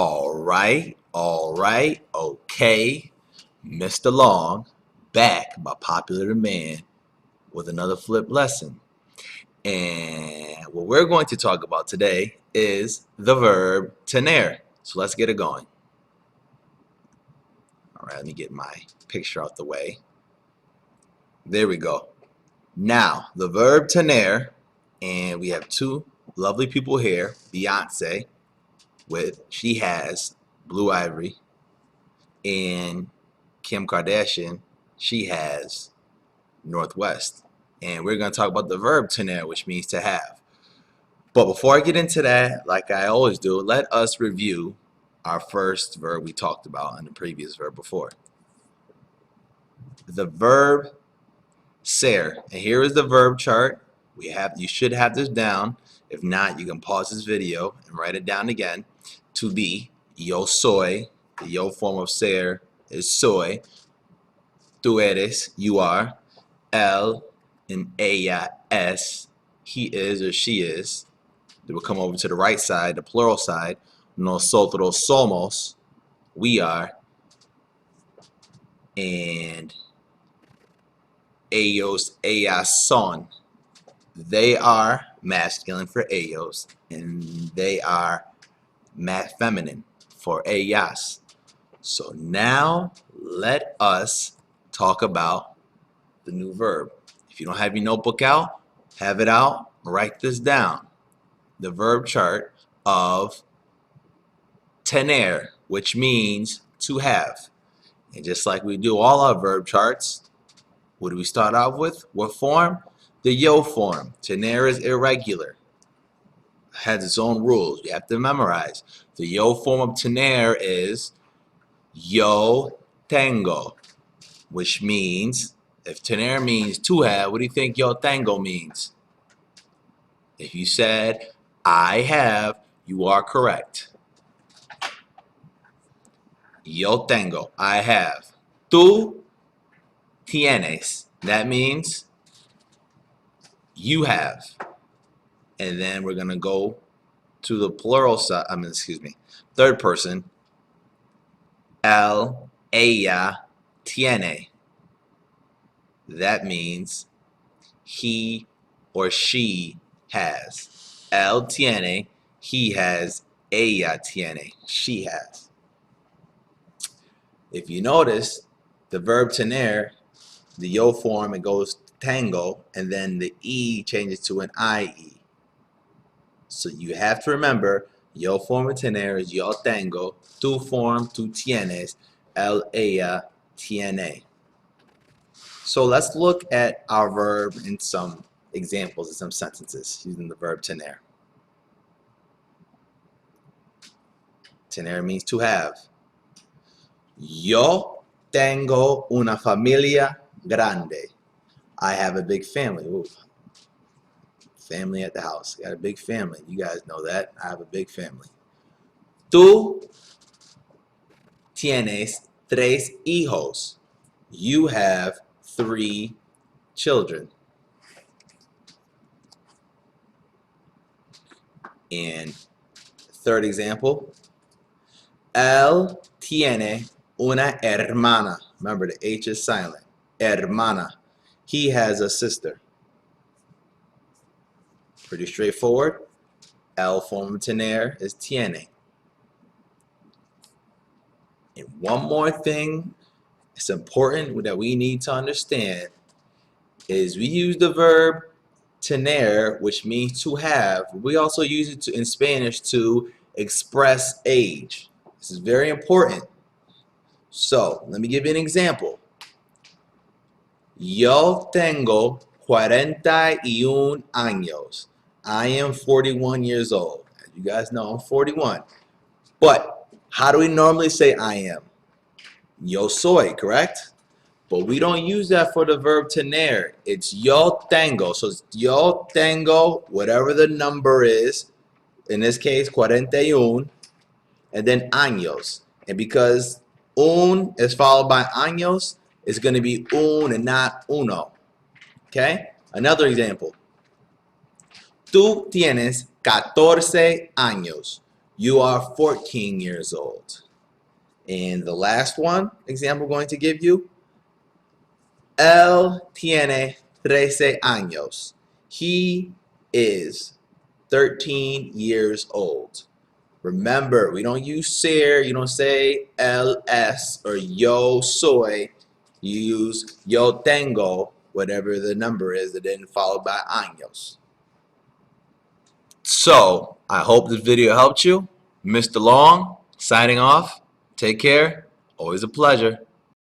All right, okay. Mr. Long, back by popular demand with another flip lesson. And what we're going to talk about today is the verb tener. So let's get it going. All right, let me get my picture out the way. There we go. Now, the verb tener, and we have two lovely people here, Beyonce, she has Blue Ivory, and Kim Kardashian, she has Northwest. And we're going to talk about the verb tener, which means to have. But before I get into that, like I always do, let us review our first verb we talked about in the previous verb before. The verb ser. And here is the verb chart. You should have this down. If not, you can pause this video and write it down again. To be, yo soy. The yo form of ser is soy. Tú eres, you are. Él and ella es, he is or she is. They will come over to the right side, the plural side. Nosotros somos, we are. And ellos, ellas son, they are masculine for ellos, and they are feminine for ellas. So now let us talk about the new verb. If you don't have your notebook out, have it out, write this down. The verb chart of tener, which means to have. And just like we do all our verb charts, what do we start off with? What form? The yo form. Tener is irregular. It has its own rules. You have to memorize. The yo form of tener is yo tengo, which means, if tener means to have, what do you think yo tengo means? If you said I have, you are correct. Yo tengo, I have. Tú tienes, that means you have. And then we're going to go to the plural side, third person. Él, ella, tiene. That means he or she has. Él tiene, he has. Ella tiene, she has. If you notice, the verb tener, the yo form, it goes tango, and then the e changes to an ie. So you have to remember, yo form of tener is yo tengo, tu form, tu tienes, él, ella, tiene. So let's look at our verb in some examples, in some sentences using the verb tener. Tener means to have. Yo tengo una familia grande. I have a big family. Ooh. Family at the house. Got a big family. You guys know that. I have a big family. Tú tienes tres hijos. You have 3 children. And third example. Él tiene una hermana. Remember, the H is silent. Hermana. He has a sister. Pretty straightforward. El form of tener is tiene. And one more thing it's important that we need to understand is we use the verb tener, which means to have. We also use it in Spanish to express age. This is very important. So, let me give you an example. Yo tengo 41 años. I am 41 years old. As you guys know, I'm 41. But how do we normally say I am? Yo soy, correct? But we don't use that for the verb tener. It's yo tengo. So it's yo tengo, whatever the number is. In this case, 41. And then años. And because un is followed by años, it's going to be un and not uno. Okay? Another example. Tú tienes 14 años. You are 14 years old. And the last one example I'm going to give you, él tiene 13 años. He is 13 years old. Remember, we don't use ser, you don't say él es or yo soy. You use yo tengo, whatever the number is, and then followed by años. So, I hope this video helped you. Mr. Long, signing off. Take care. Always a pleasure.